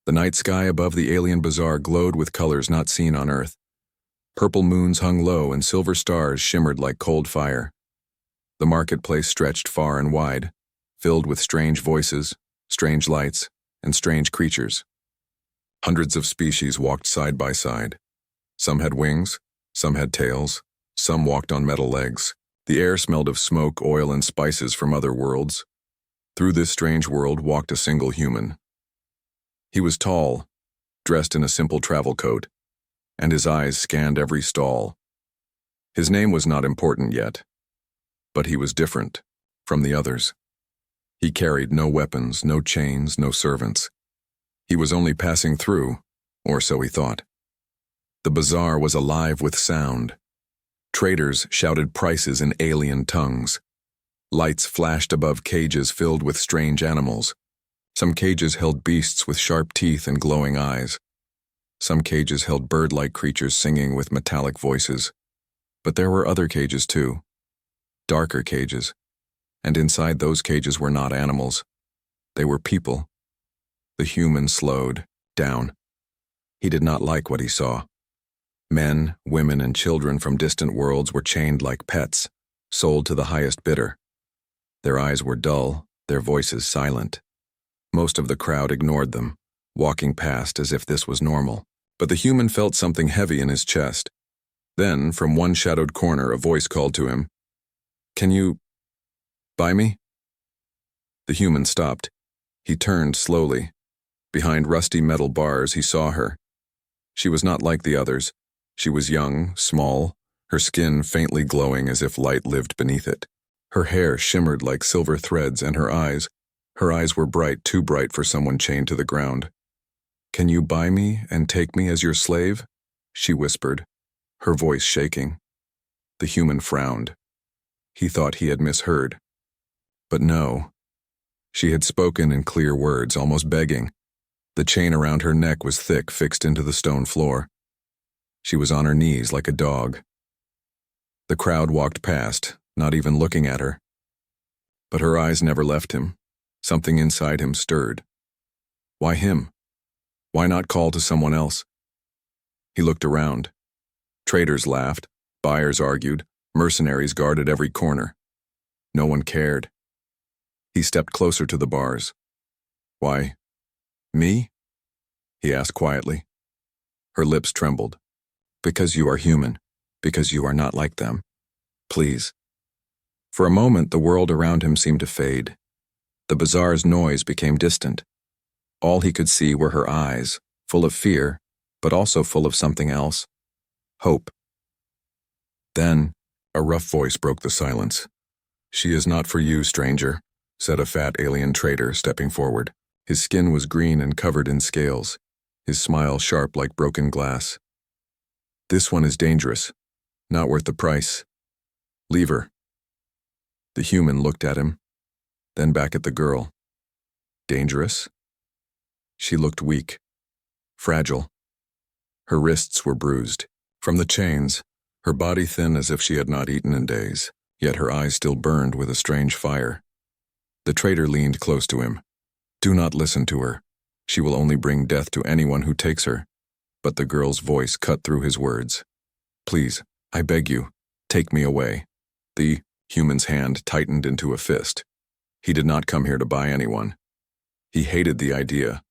The night sky above the alien bazaar glowed with colors not seen on Earth. Purple moons hung low and silver stars shimmered like cold fire. The marketplace stretched far and wide, filled with strange voices, strange lights, and strange creatures. Hundreds of species walked side by side. Some had wings, some had tails, some walked on metal legs. The air smelled of smoke, oil, and spices from other worlds. Through this strange world walked a single human. He was tall, dressed in a simple travel coat, and his eyes scanned every stall. His name was not important yet, but he was different from the others. He carried no weapons, no chains, no servants. He was only passing through, or so he thought. The bazaar was alive with sound. Traders shouted prices in alien tongues. Lights flashed above cages filled with strange animals. Some cages held beasts with sharp teeth and glowing eyes. Some cages held bird-like creatures singing with metallic voices. But there were other cages too. Darker cages. And inside those cages were not animals. They were people. The human slowed down. He did not like what he saw. Men, women, and children from distant worlds were chained like pets, sold to the highest bidder. Their eyes were dull, their voices silent. Most of the crowd ignored them, walking past as if this was normal. But the human felt something heavy in his chest. Then, from one shadowed corner, a voice called to him, "Can you buy me?" The human stopped. He turned slowly. Behind rusty metal bars, he saw her. She was not like the others. She was young, small, her skin faintly glowing as if light lived beneath it. Her hair shimmered like silver threads, and her eyes were bright, too bright for someone chained to the ground. "Can you buy me and take me as your slave?" she whispered, her voice shaking. The human frowned. He thought he had misheard. But no. She had spoken in clear words, almost begging. The chain around her neck was thick, fixed into the stone floor. She was on her knees like a dog. The crowd walked past, not even looking at her. But her eyes never left him. Something inside him stirred. Why him? Why not call to someone else? He looked around. Traders laughed, buyers argued, mercenaries guarded every corner. No one cared. He stepped closer to the bars. "Why, me?" he asked quietly. Her lips trembled. "Because you are human. Because you are not like them. Please." For a moment, the world around him seemed to fade. The bazaar's noise became distant. All he could see were her eyes, full of fear, but also full of something else. Hope. Then, a rough voice broke the silence. "She is not for you, stranger," said a fat alien trader, stepping forward. His skin was green and covered in scales, his smile sharp like broken glass. "This one is dangerous. Not worth the price. Leave her." The human looked at him, then back at the girl. Dangerous? She looked weak, fragile. Her wrists were bruised from the chains, her body thin as if she had not eaten in days, yet her eyes still burned with a strange fire. The trader leaned close to him. "Do not listen to her. She will only bring death to anyone who takes her." But the girl's voice cut through his words. "Please, I beg you, take me away." The human's hand tightened into a fist. He did not come here to buy anyone. He hated the idea.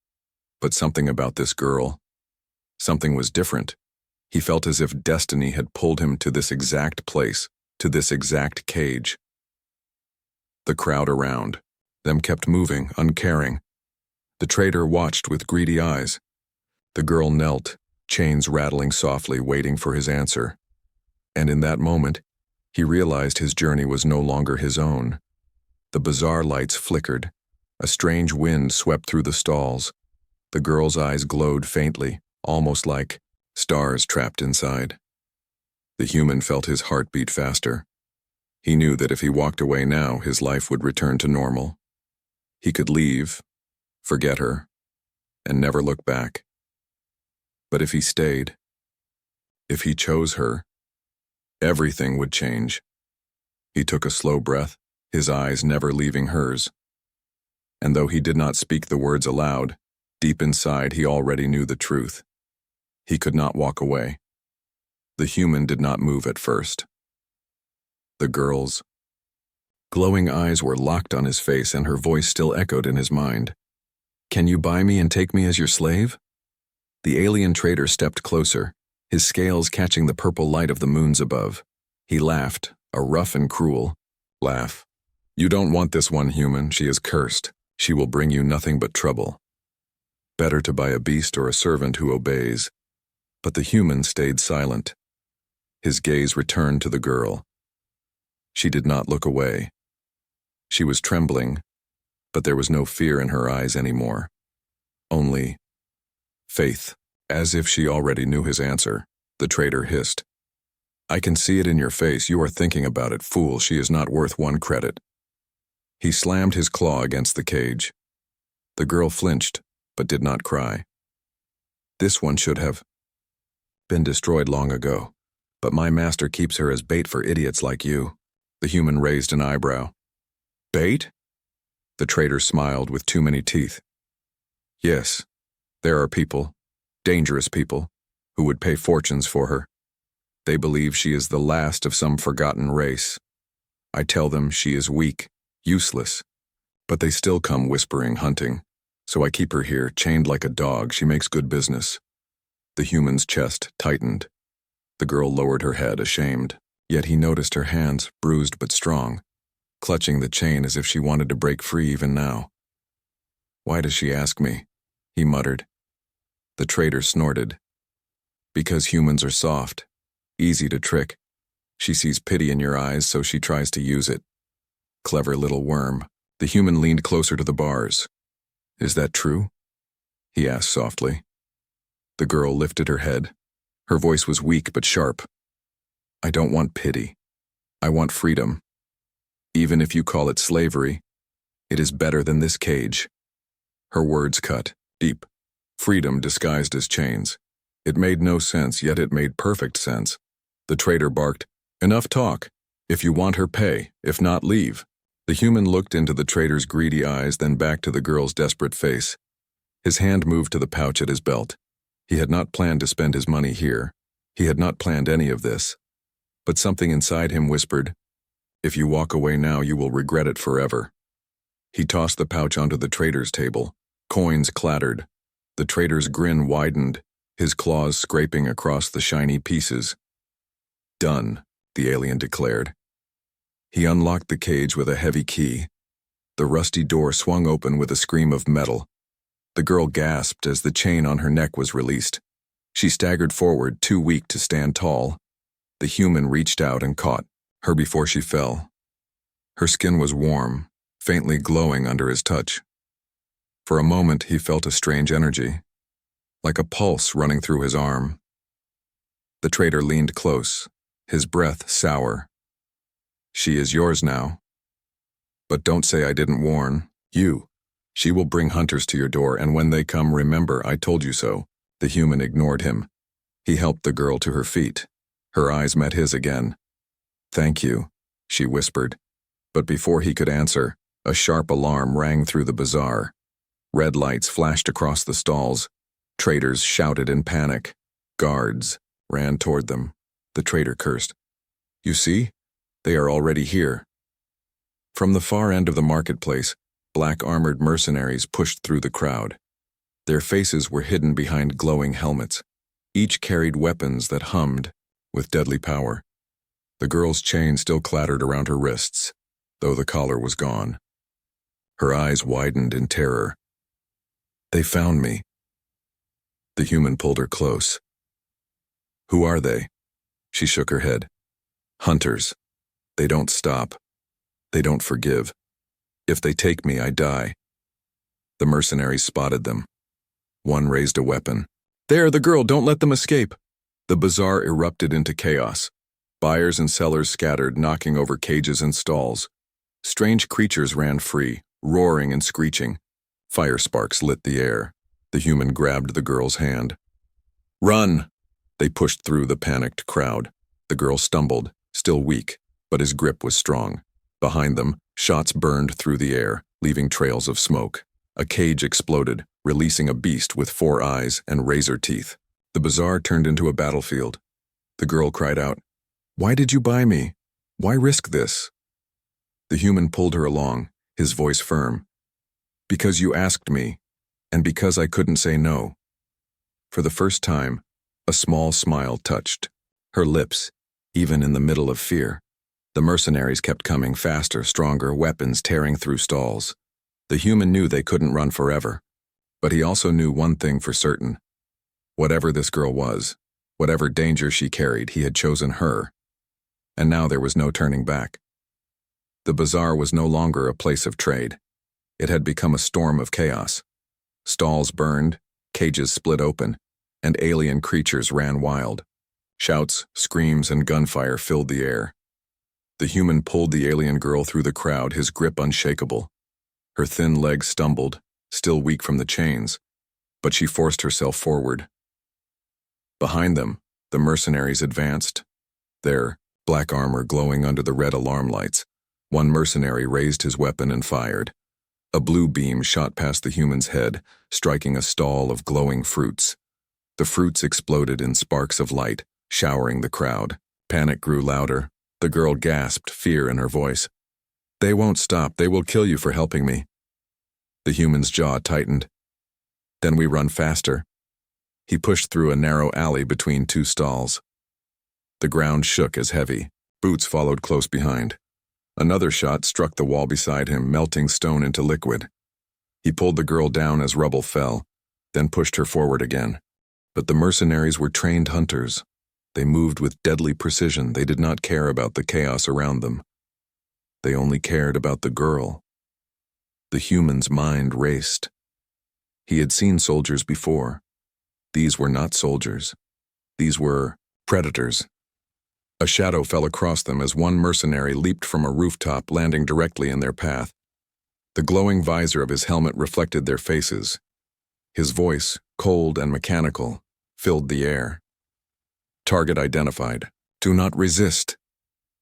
But something about this girl, something was different. He felt as if destiny had pulled him to this exact place, to this exact cage. The crowd around them kept moving, uncaring. The trader watched with greedy eyes. The girl knelt, chains rattling softly, waiting for his answer. And in that moment, he realized his journey was no longer his own. The bazaar lights flickered. A strange wind swept through the stalls. The girl's eyes glowed faintly, almost like stars trapped inside. The human felt his heart beat faster. He knew that if he walked away now, his life would return to normal. He could leave, forget her, and never look back. But if he stayed, if he chose her, everything would change. He took a slow breath, his eyes never leaving hers. And though he did not speak the words aloud, Deep inside, he already knew the truth. He could not walk away. The human did not move at first. The girl's glowing eyes were locked on his face, and her voice still echoed in his mind. "Can you buy me and take me as your slave?" The alien trader stepped closer, his scales catching the purple light of the moons above. He laughed, a rough and cruel laugh. "You don't want this one, human. She is cursed. She will bring you nothing but trouble. Better to buy a beast or a servant who obeys." But the human stayed silent. His gaze returned to the girl. She did not look away. She was trembling, but there was no fear in her eyes anymore. Only faith. As if she already knew his answer, the trader hissed. "I can see it in your face. You are thinking about it, fool. She is not worth one credit." He slammed his claw against the cage. The girl flinched, but did not cry. "This one should have been destroyed long ago, but my master keeps her as bait for idiots like you." The human raised an eyebrow. "Bait?" The trader smiled with too many teeth. "Yes, there are people, dangerous people, who would pay fortunes for her. They believe she is the last of some forgotten race. I tell them she is weak, useless, but they still come whispering, hunting. So I keep her here, chained like a dog. She makes good business." The human's chest tightened. The girl lowered her head, ashamed. Yet he noticed her hands, bruised but strong, clutching the chain as if she wanted to break free even now. "Why does she ask me?" he muttered. The trader snorted. "Because humans are soft, easy to trick. She sees pity in your eyes, so she tries to use it. Clever little worm." The human leaned closer to the bars. "Is that true?" he asked softly. The girl lifted her head. Her voice was weak but sharp. "I don't want pity. I want freedom. Even if you call it slavery, it is better than this cage." Her words cut deep. Freedom disguised as chains. It made no sense, yet it made perfect sense. The trader barked, "Enough talk. If you want her, pay. If not, leave." The human looked into the trader's greedy eyes, then back to the girl's desperate face. His hand moved to the pouch at his belt. He had not planned to spend his money here. He had not planned any of this. But something inside him whispered, "If you walk away now, you will regret it forever." He tossed the pouch onto the trader's table. Coins clattered. The trader's grin widened, his claws scraping across the shiny pieces. "Done," the alien declared. He unlocked the cage with a heavy key. The rusty door swung open with a scream of metal. The girl gasped as the chain on her neck was released. She staggered forward, too weak to stand tall. The human reached out and caught her before she fell. Her skin was warm, faintly glowing under his touch. For a moment he felt a strange energy, like a pulse running through his arm. The trader leaned close, his breath sour. "She is yours now. But don't say I didn't warn you. She will bring hunters to your door, and when they come, remember I told you so." The human ignored him. He helped the girl to her feet. Her eyes met his again. "Thank you," she whispered. But before he could answer, a sharp alarm rang through the bazaar. Red lights flashed across the stalls. Traders shouted in panic. Guards ran toward them. The trader cursed. "You see? They are already here." From the far end of the marketplace, black armored mercenaries pushed through the crowd. Their faces were hidden behind glowing helmets. Each carried weapons that hummed with deadly power. The girl's chain still clattered around her wrists, though the collar was gone. Her eyes widened in terror. "They found me." The human pulled her close. "Who are they?" She shook her head. "Hunters. They don't stop. They don't forgive. If they take me, I die." The mercenaries spotted them. One raised a weapon. "There, the girl, don't let them escape." The bazaar erupted into chaos. Buyers and sellers scattered, knocking over cages and stalls. Strange creatures ran free, roaring and screeching. Fire sparks lit the air. The human grabbed the girl's hand. "Run!" They pushed through the panicked crowd. The girl stumbled, still weak, but his grip was strong. Behind them, shots burned through the air, leaving trails of smoke. A cage exploded, releasing a beast with 4 eyes and razor teeth. The bazaar turned into a battlefield. The girl cried out, "Why did you buy me? Why risk this?" The human pulled her along, his voice firm. "Because you asked me, and because I couldn't say no." For the first time, a small smile touched her lips, even in the middle of fear. The mercenaries kept coming, faster, stronger, weapons tearing through stalls. The human knew they couldn't run forever, but he also knew one thing for certain. Whatever this girl was, whatever danger she carried, he had chosen her. And now there was no turning back. The bazaar was no longer a place of trade. It had become a storm of chaos. Stalls burned, cages split open, and alien creatures ran wild. Shouts, screams, and gunfire filled the air. The human pulled the alien girl through the crowd, his grip unshakable. Her thin legs stumbled, still weak from the chains, but she forced herself forward. Behind them, the mercenaries advanced, their black armor glowing under the red alarm lights. One mercenary raised his weapon and fired. A blue beam shot past the human's head, striking a stall of glowing fruits. The fruits exploded in sparks of light, showering the crowd. Panic grew louder. The girl gasped, fear in her voice. "They won't stop. They will kill you for helping me." The human's jaw tightened. "Then we run faster." He pushed through a narrow alley between 2 stalls. The ground shook as heavy. Boots followed close behind. Another shot struck the wall beside him, melting stone into liquid. He pulled the girl down as rubble fell, then pushed her forward again. But the mercenaries were trained hunters. They moved with deadly precision. They did not care about the chaos around them. They only cared about the girl. The human's mind raced. He had seen soldiers before. These were not soldiers. These were predators. A shadow fell across them as one mercenary leaped from a rooftop, landing directly in their path. The glowing visor of his helmet reflected their faces. His voice, cold and mechanical, filled the air. "Target identified. Do not resist."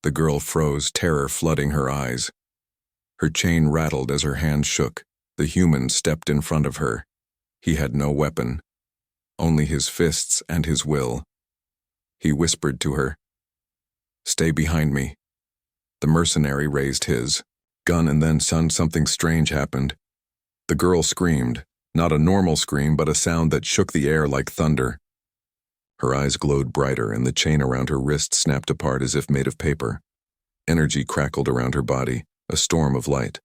The girl froze, terror flooding her eyes. Her chain rattled as her hand shook. The human stepped in front of her. He had no weapon, only his fists and his will. He whispered to her, "Stay behind me." The mercenary raised his gun, and then something strange happened. The girl screamed, not a normal scream, but a sound that shook the air like thunder. Her eyes glowed brighter, and the chain around her wrist snapped apart as if made of paper. Energy crackled around her body, a storm of light.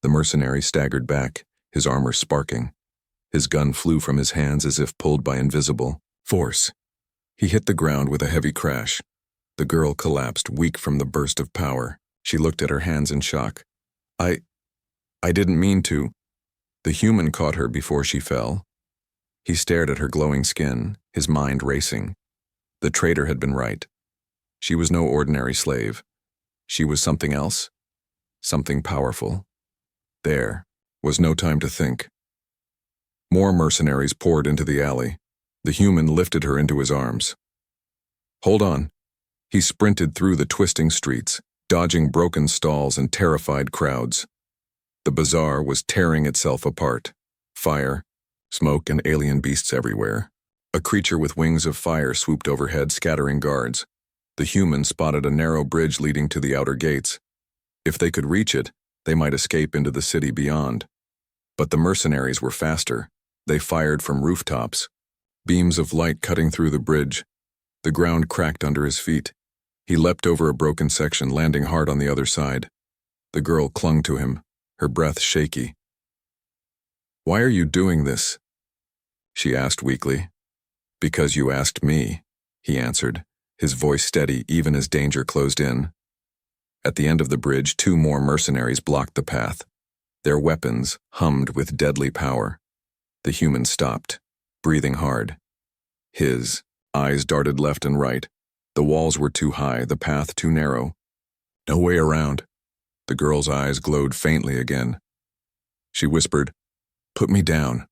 The mercenary staggered back, his armor sparking. His gun flew from his hands as if pulled by invisible force. He hit the ground with a heavy crash. The girl collapsed, weak from the burst of power. She looked at her hands in shock. I didn't mean to." The human caught her before she fell. He stared at her glowing skin, his mind racing. The traitor had been right. She was no ordinary slave. She was something else, something powerful. There was no time to think. More mercenaries poured into the alley. The human lifted her into his arms. "Hold on." He sprinted through the twisting streets, dodging broken stalls and terrified crowds. The bazaar was tearing itself apart. Fire, smoke, and alien beasts everywhere. A creature with wings of fire swooped overhead, scattering guards. The human spotted a narrow bridge leading to the outer gates. If they could reach it, they might escape into the city beyond. But the mercenaries were faster. They fired from rooftops, beams of light cutting through the bridge. The ground cracked under his feet. He leapt over a broken section, landing hard on the other side. The girl clung to him, her breath shaky. "Why are you doing this?" she asked weakly. "Because you asked me," he answered, his voice steady even as danger closed in. At the end of the bridge, 2 more mercenaries blocked the path. Their weapons hummed with deadly power. The human stopped, breathing hard. His eyes darted left and right. The walls were too high, the path too narrow. No way around. The girl's eyes glowed faintly again. She whispered, "Put me down."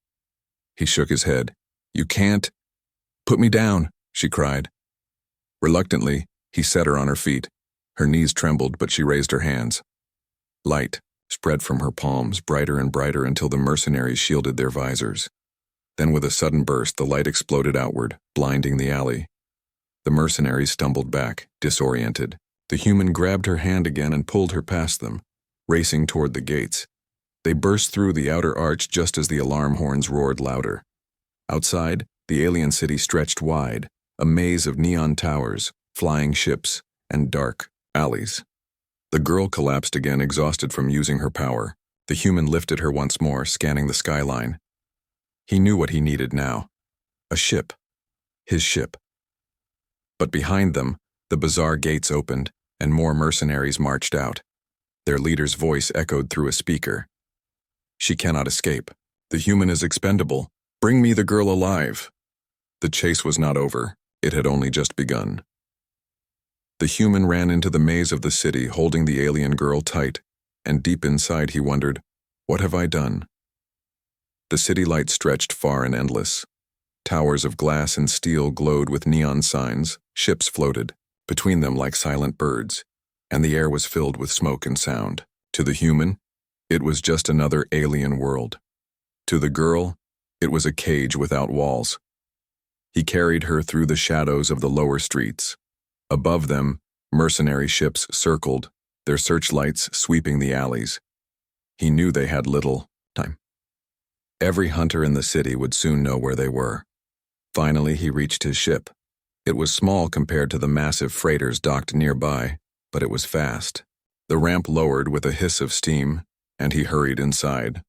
He shook his head. "You can't." "Put me down," she cried. Reluctantly, he set her on her feet. Her knees trembled, but she raised her hands. Light spread from her palms, brighter and brighter until the mercenaries shielded their visors. Then with a sudden burst, the light exploded outward, blinding the alley. The mercenaries stumbled back, disoriented. The human grabbed her hand again and pulled her past them, racing toward the gates. They burst through the outer arch just as the alarm horns roared louder. Outside, the alien city stretched wide, a maze of neon towers, flying ships, and dark alleys. The girl collapsed again, exhausted from using her power. The human lifted her once more, scanning the skyline. He knew what he needed now. A ship. His ship. But behind them, the bazaar gates opened, and more mercenaries marched out. Their leader's voice echoed through a speaker. "She cannot escape. The human is expendable. Bring me the girl alive." The chase was not over. It had only just begun. The human ran into the maze of the city, holding the alien girl tight, and deep inside he wondered, "What have I done?" The city lights stretched far and endless. Towers of glass and steel glowed with neon signs, ships floated, between them like silent birds, and the air was filled with smoke and sound. To the human, it was just another alien world. To the girl, it was a cage without walls. He carried her through the shadows of the lower streets. Above them, mercenary ships circled, their searchlights sweeping the alleys. He knew they had little time. Every hunter in the city would soon know where they were. Finally, he reached his ship. It was small compared to the massive freighters docked nearby, but it was fast. The ramp lowered with a hiss of steam, and he hurried inside.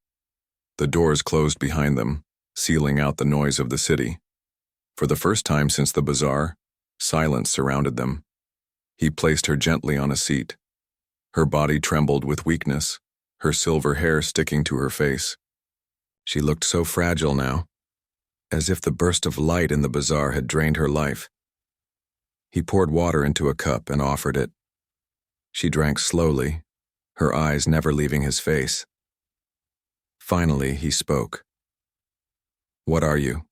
The doors closed behind them, sealing out the noise of the city. For the first time since the bazaar, silence surrounded them. He placed her gently on a seat. Her body trembled with weakness, her silver hair sticking to her face. She looked so fragile now, as if the burst of light in the bazaar had drained her life. He poured water into a cup and offered it. She drank slowly, her eyes never leaving his face. Finally, he spoke. "What are you?"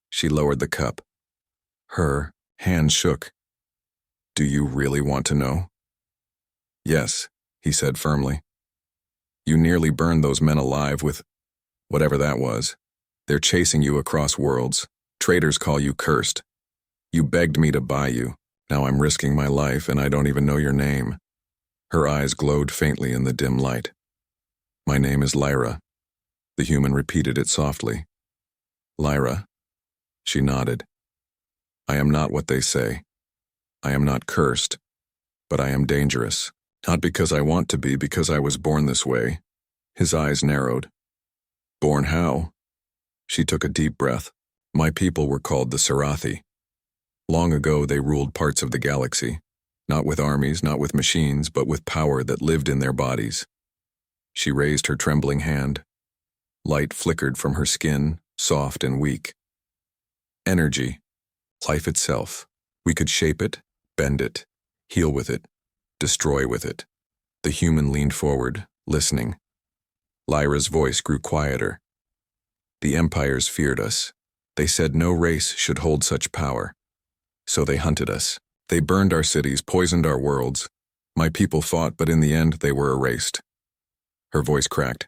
She lowered the cup. Her hand shook. "Do you really want to know?" "Yes," he said firmly. "You nearly burned those men alive with whatever that was. They're chasing you across worlds. Traitors call you cursed. You begged me to buy you. Now I'm risking my life and I don't even know your name." Her eyes glowed faintly in the dim light. "My name is Lyra." The human repeated it softly. "Lyra." She nodded. "I am not what they say. I am not cursed, but I am dangerous. Not because I want to be, because I was born this way." His eyes narrowed. "Born how?" She took a deep breath. "My people were called the Sarathi. Long ago they ruled parts of the galaxy, not with armies, not with machines, but with power that lived in their bodies." She raised her trembling hand. Light flickered from her skin, soft and weak. Energy, life itself. We could shape it, bend it, heal with it, destroy with it. The human leaned forward, listening. Lyra's voice grew quieter. "The empires feared us. They said no race should hold such power. So they hunted us. They burned our cities, poisoned our worlds. My people fought, but in the end they were erased." Her voice cracked.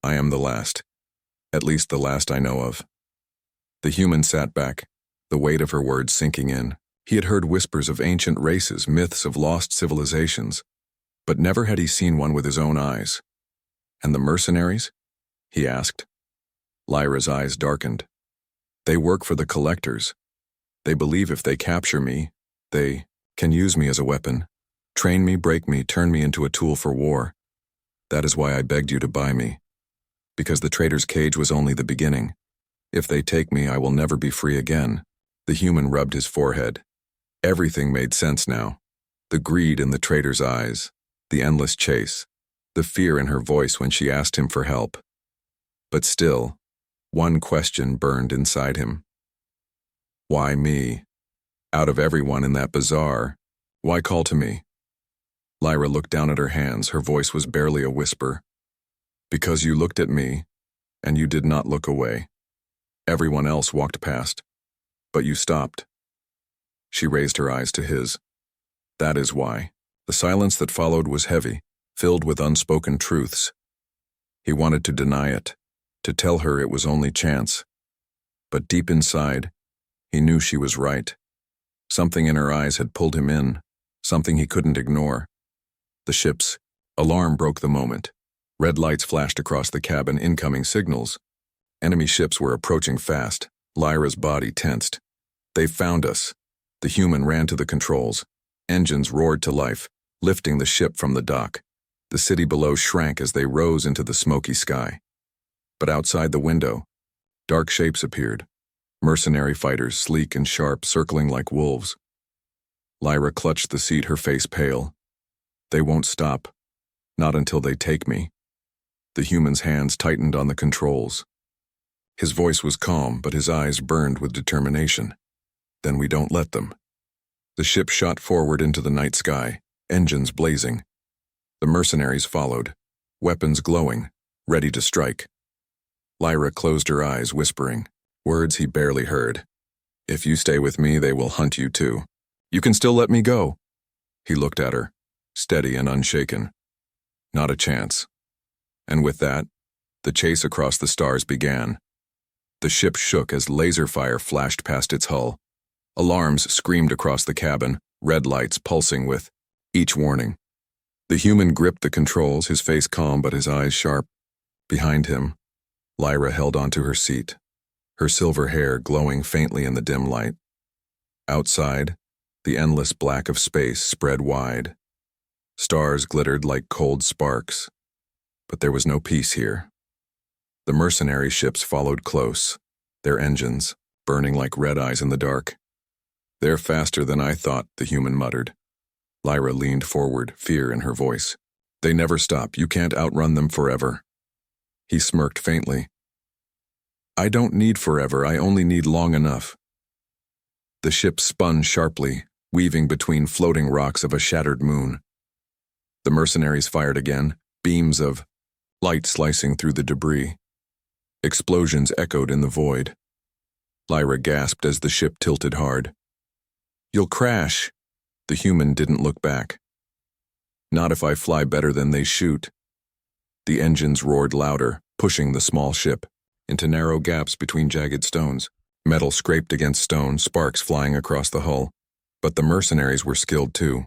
"I am the last. At least the last I know of." The human sat back, the weight of her words sinking in. He had heard whispers of ancient races, myths of lost civilizations, but never had he seen one with his own eyes. "And the mercenaries?" he asked. Lyra's eyes darkened. "They work for the collectors. They believe if they capture me, they can use me as a weapon, train me, break me, turn me into a tool for war. That is why I begged you to buy me. Because the traitor's cage was only the beginning. If they take me, I will never be free again." The human rubbed his forehead. Everything made sense now. The greed in the traitor's eyes, the endless chase, the fear in her voice when she asked him for help. But still, one question burned inside him. Why me? Out of everyone in that bazaar, why call to me? Lyra looked down at her hands, her voice was barely a whisper. "Because you looked at me, and you did not look away. Everyone else walked past, but you stopped." She raised her eyes to his. "That is why." The silence that followed was heavy, filled with unspoken truths. He wanted to deny it, to tell her it was only chance, But deep inside, he knew she was right. Something in her eyes had pulled him in, something he couldn't ignore. The ship's alarm broke the moment. Red lights flashed across the cabin, incoming signals. Enemy ships were approaching fast. Lyra's body tensed. "They've found us." The human ran to the controls. Engines roared to life, lifting the ship from the dock. The city below shrank as they rose into the smoky sky. But outside the window, dark shapes appeared. Mercenary fighters, sleek and sharp, circling like wolves. Lyra clutched the seat, her face pale. "They won't stop. Not until they take me." The human's hands tightened on the controls. His voice was calm, but his eyes burned with determination. "Then we don't let them." The ship shot forward into the night sky, engines blazing. The mercenaries followed, weapons glowing, ready to strike. Lyra closed her eyes, whispering, words he barely heard. "If you stay with me, they will hunt you too. You can still let me go." He looked at her, steady and unshaken. "Not a chance." And with that, the chase across the stars began. The ship shook as laser fire flashed past its hull. Alarms screamed across the cabin, red lights pulsing with each warning. The human gripped the controls, his face calm but his eyes sharp. Behind him, Lyra held onto her seat, her silver hair glowing faintly in the dim light. Outside, the endless black of space spread wide. Stars glittered like cold sparks, but there was no peace here. The mercenary ships followed close, their engines burning like red eyes in the dark. "They're faster than I thought," the human muttered. Lyra leaned forward, fear in her voice. "They never stop. You can't outrun them forever." He smirked faintly. "I don't need forever, I only need long enough." The ship spun sharply, weaving between floating rocks of a shattered moon. The mercenaries fired again, beams of light slicing through the debris. Explosions echoed in the void. Lyra gasped as the ship tilted hard. "You'll crash." The human didn't look back. "Not if I fly better than they shoot." The engines roared louder, pushing the small ship into narrow gaps between jagged stones. Metal scraped against stone, sparks flying across the hull. But the mercenaries were skilled too.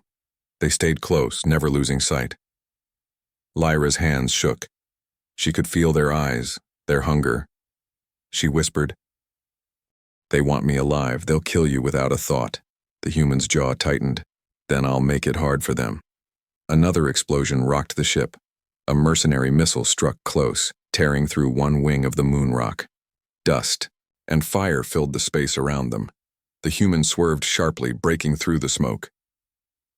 They stayed close, never losing sight. Lyra's hands shook. She could feel their eyes, their hunger. She whispered, "They want me alive. They'll kill you without a thought." The human's jaw tightened. "Then I'll make it hard for them." Another explosion rocked the ship. A mercenary missile struck close, tearing through one wing of the moon rock. Dust and fire filled the space around them. The human swerved sharply, breaking through the smoke.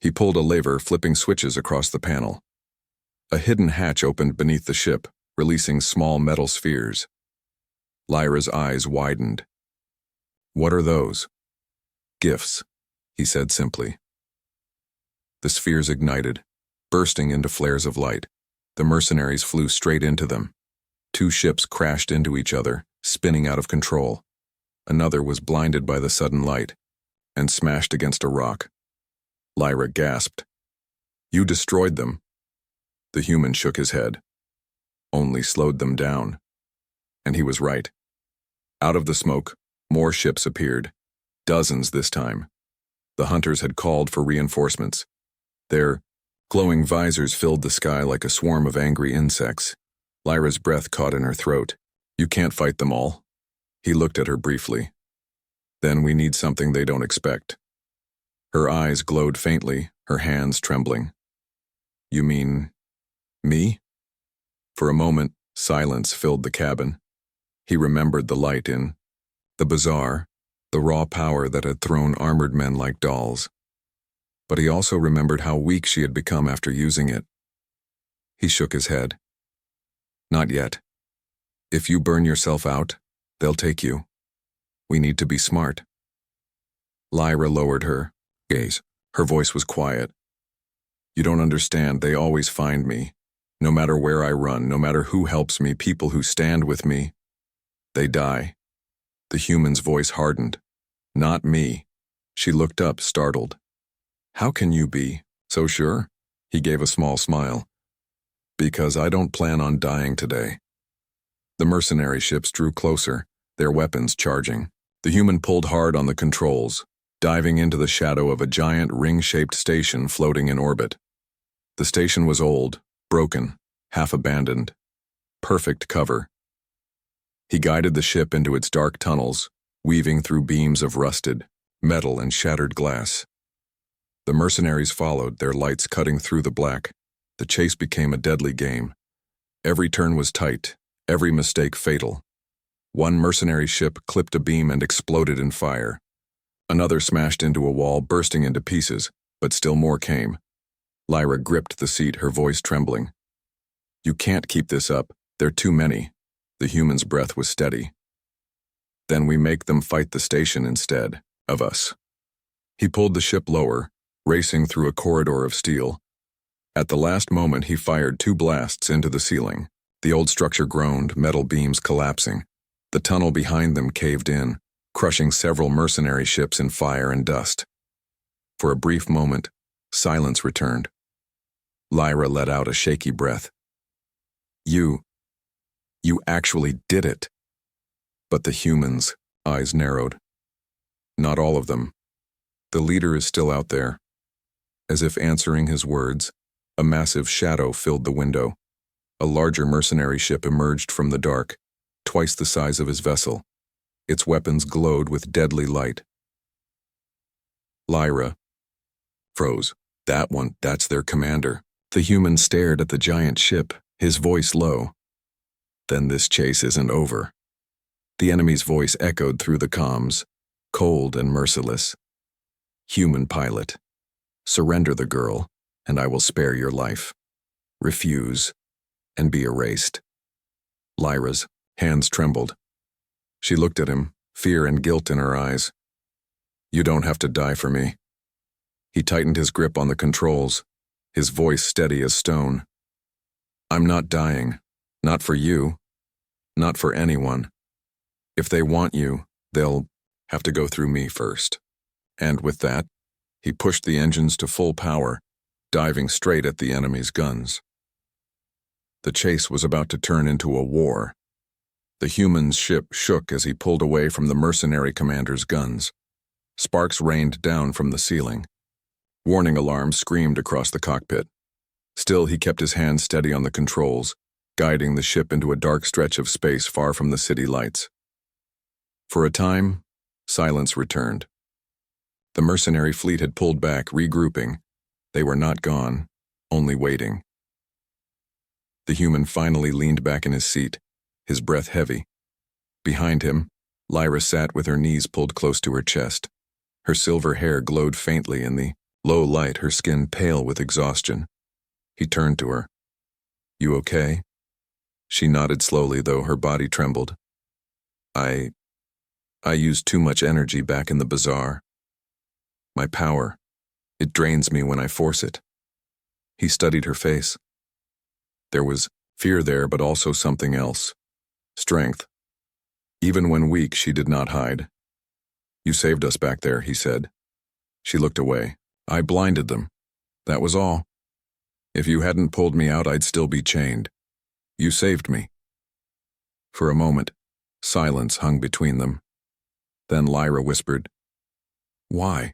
He pulled a lever, flipping switches across the panel. A hidden hatch opened beneath the ship, releasing small metal spheres. Lyra's eyes widened. "What are those?" "Gifts," he said simply. The spheres ignited, bursting into flares of light. The mercenaries flew straight into them. Two ships crashed into each other, spinning out of control. Another was blinded by the sudden light and smashed against a rock. Lyra gasped. "You destroyed them." The human shook his head. "Only slowed them down." And he was right. Out of the smoke, more ships appeared. Dozens this time. The hunters had called for reinforcements. Their glowing visors filled the sky like a swarm of angry insects. Lyra's breath caught in her throat. "You can't fight them all." He looked at her briefly. "Then we need something they don't expect." Her eyes glowed faintly, her hands trembling. "You mean me?" For a moment, silence filled the cabin. He remembered the light in the bazaar, the raw power that had thrown armored men like dolls. But he also remembered how weak she had become after using it. He shook his head. "Not yet. If you burn yourself out, they'll take you. We need to be smart." Lyra lowered her gaze. Her voice was quiet. "You don't understand. They always find me. No matter where I run, no matter who helps me, people who stand with me, they die." The human's voice hardened. "Not me." She looked up, startled. "How can you be so sure?" He gave a small smile. "Because I don't plan on dying today." The mercenary ships drew closer, their weapons charging. The human pulled hard on the controls, diving into the shadow of a giant ring-shaped station floating in orbit. The station was old, broken, half-abandoned. Perfect cover. He guided the ship into its dark tunnels, weaving through beams of rusted metal and shattered glass. The mercenaries followed, their lights cutting through the black. The chase became a deadly game. Every turn was tight, every mistake fatal. One mercenary ship clipped a beam and exploded in fire. Another smashed into a wall, bursting into pieces, but still more came. Lyra gripped the seat, her voice trembling. "You can't keep this up. They're too many." The human's breath was steady. "Then we make them fight the station instead of us." He pulled the ship lower, racing through a corridor of steel. At the last moment, he fired 2 blasts into the ceiling. The old structure groaned, metal beams collapsing. The tunnel behind them caved in, crushing several mercenary ships in fire and dust. For a brief moment, silence returned. Lyra let out a shaky breath. You actually did it." But the humans' eyes narrowed. "Not all of them. The leader is still out there." As if answering his words, a massive shadow filled the window. A larger mercenary ship emerged from the dark, twice the size of his vessel. Its weapons glowed with deadly light. Lyra froze. That's their commander." The human stared at the giant ship, his voice low. "Then this chase isn't over." The enemy's voice echoed through the comms, cold and merciless. "Human pilot, surrender the girl, and I will spare your life. Refuse, and be erased." Lyra's hands trembled. She looked at him, fear and guilt in her eyes. "You don't have to die for me." He tightened his grip on the controls, his voice steady as stone. "I'm not dying. Not for you. Not for anyone. If they want you, they'll have to go through me first." And with that, he pushed the engines to full power, diving straight at the enemy's guns. The chase was about to turn into a war. The human's ship shook as he pulled away from the mercenary commander's guns. Sparks rained down from the ceiling. Warning alarms screamed across the cockpit. Still, he kept his hands steady on the controls, guiding the ship into a dark stretch of space far from the city lights. For a time, silence returned. The mercenary fleet had pulled back, regrouping. They were not gone, only waiting. The human finally leaned back in his seat, his breath heavy. Behind him, Lyra sat with her knees pulled close to her chest. Her silver hair glowed faintly in the low light, her skin pale with exhaustion. He turned to her. "You okay?" She nodded slowly, though her body trembled. I used too much energy back in the bazaar. My power, it drains me when I force it." He studied her face. There was fear there, but also something else. Strength. Even when weak, she did not hide. "You saved us back there," he said. She looked away. "I blinded them. That was all. If you hadn't pulled me out, I'd still be chained. You saved me." For a moment, silence hung between them. Then Lyra whispered, "Why?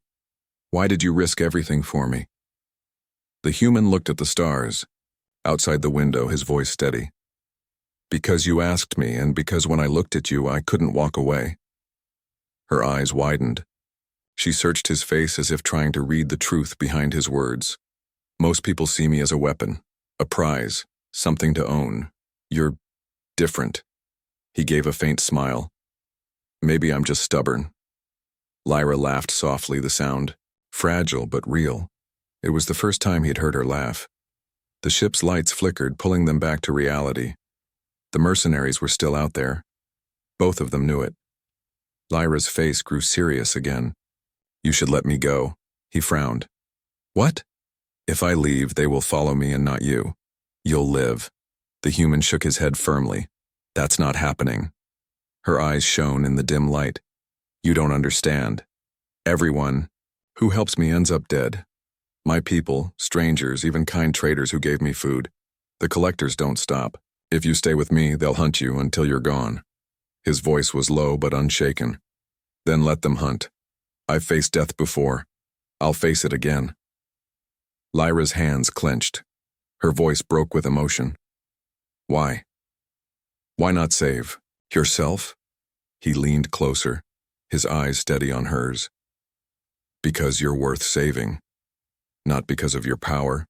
Why did you risk everything for me?" The human looked at the stars. Outside the window, his voice steady. "Because you asked me, and because when I looked at you, I couldn't walk away." Her eyes widened. She searched his face as if trying to read the truth behind his words. "Most people see me as a weapon, a prize, something to own. You're different." He gave a faint smile. "Maybe I'm just stubborn." Lyra laughed softly, the sound fragile but real. It was the first time he'd heard her laugh. The ship's lights flickered, pulling them back to reality. The mercenaries were still out there. Both of them knew it. Lyra's face grew serious again. "You should let me go." He frowned. "What?" "If I leave, they will follow me and not you. You'll live." The human shook his head firmly. "That's not happening." Her eyes shone in the dim light. "You don't understand. Everyone who helps me ends up dead. My people, strangers, even kind traders who gave me food. The collectors don't stop. If you stay with me, they'll hunt you until you're gone." His voice was low but unshaken. Then let them hunt. I've faced death before. I'll face it again. Lyra's hands clenched. Her voice broke with emotion. Why? Why not save yourself? He leaned closer, his eyes steady on hers. Because you're worth saving. Not because of your power,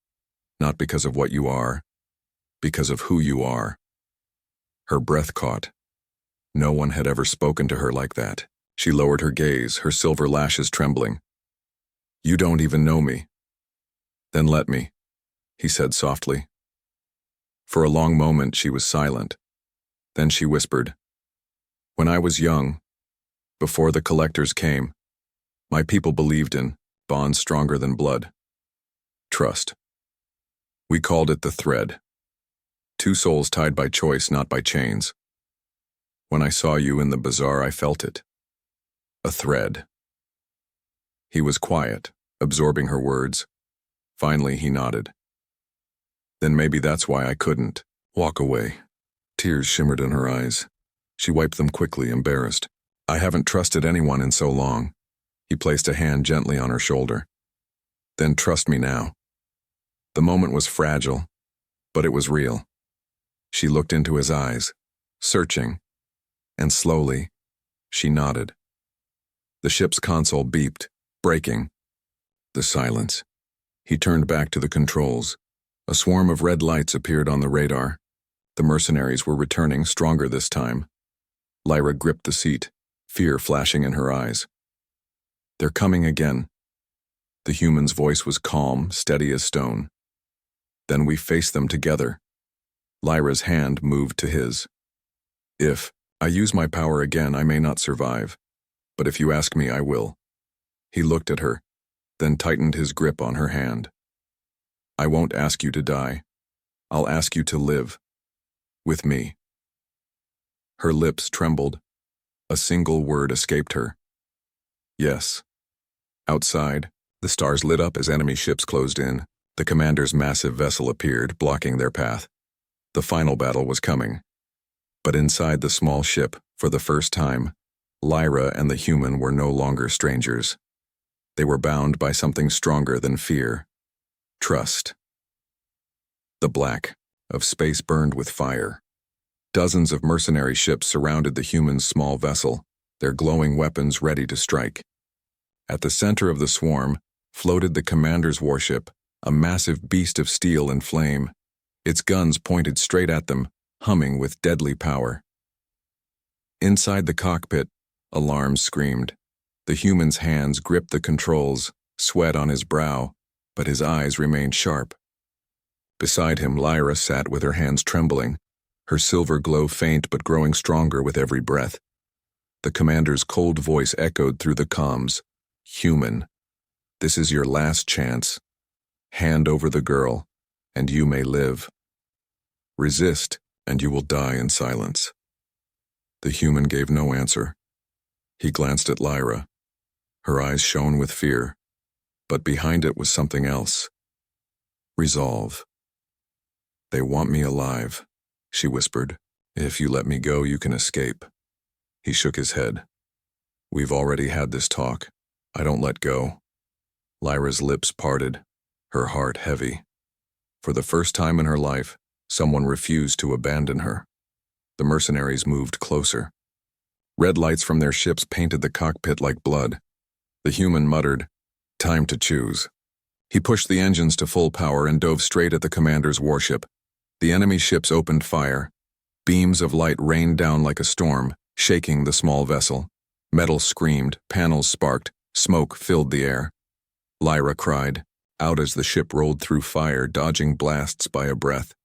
not because of what you are, because of who you are. Her breath caught. No one had ever spoken to her like that. She lowered her gaze, her silver lashes trembling. You don't even know me. Then let me, he said softly. For a long moment she was silent. Then she whispered, when I was young, before the collectors came, my people believed in bonds stronger than blood. Trust. We called it the thread. Two souls tied by choice, not by chains. When I saw you in the bazaar, I felt it. A thread. He was quiet, absorbing her words. Finally, he nodded. Then maybe that's why I couldn't walk away. Tears shimmered in her eyes. She wiped them quickly, embarrassed. I haven't trusted anyone in so long. He placed a hand gently on her shoulder. Then trust me now. The moment was fragile, but it was real. She looked into his eyes, searching, and slowly, she nodded. The ship's console beeped, breaking. The silence. He turned back to the controls. A swarm of red lights appeared on the radar. The mercenaries were returning, stronger this time. Lyra gripped the seat, fear flashing in her eyes. They're coming again. The human's voice was calm, steady as stone. Then we faced them together. Lyra's hand moved to his. If I use my power again, I may not survive. But if you ask me, I will. He looked at her, then tightened his grip on her hand. I won't ask you to die. I'll ask you to live. With me. Her lips trembled. A single word escaped her. Yes. Outside, the stars lit up as enemy ships closed in. The commander's massive vessel appeared, blocking their path. The final battle was coming. But inside the small ship, for the first time, Lyra and the human were no longer strangers. They were bound by something stronger than fear. Trust. The black of space burned with fire. Dozens of mercenary ships surrounded the human's small vessel, their glowing weapons ready to strike. At the center of the swarm floated the commander's warship, a massive beast of steel and flame. Its guns pointed straight at them, humming with deadly power. Inside the cockpit, alarms screamed. The human's hands gripped the controls, sweat on his brow, but his eyes remained sharp. Beside him, Lyra sat with her hands trembling, her silver glow faint but growing stronger with every breath. The commander's cold voice echoed through the comms. Human, this is your last chance. Hand over the girl, and you may live. Resist, and you will die in silence. The human gave no answer. He glanced at Lyra. Her eyes shone with fear, but behind it was something else. Resolve. They want me alive, she whispered. If you let me go, you can escape. He shook his head. We've already had this talk. I don't let go. Lyra's lips parted, her heart heavy. For the first time in her life, someone refused to abandon her. The mercenaries moved closer. Red lights from their ships painted the cockpit like blood. The human muttered, "Time to choose." He pushed the engines to full power and dove straight at the commander's warship. The enemy ships opened fire. Beams of light rained down like a storm, shaking the small vessel. Metal screamed, panels sparked, smoke filled the air. Lyra cried, out as the ship rolled through fire, dodging blasts by a breath.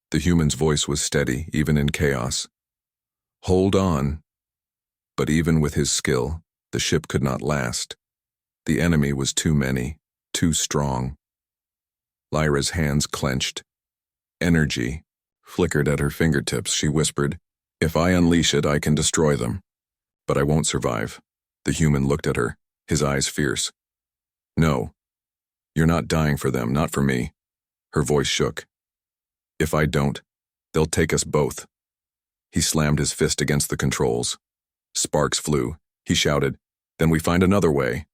The human's voice was steady, even in chaos. Hold on. But even with his skill, the ship could not last. The enemy was too many, too strong. Lyra's hands clenched. Energy flickered at her fingertips. She whispered, "If I unleash it, I can destroy them. But I won't survive." The human looked at her, his eyes fierce. "No. You're not dying for them, not for me." Her voice shook. "If I don't, they'll take us both." He slammed his fist against the controls. Sparks flew. He shouted, "Then we find another way."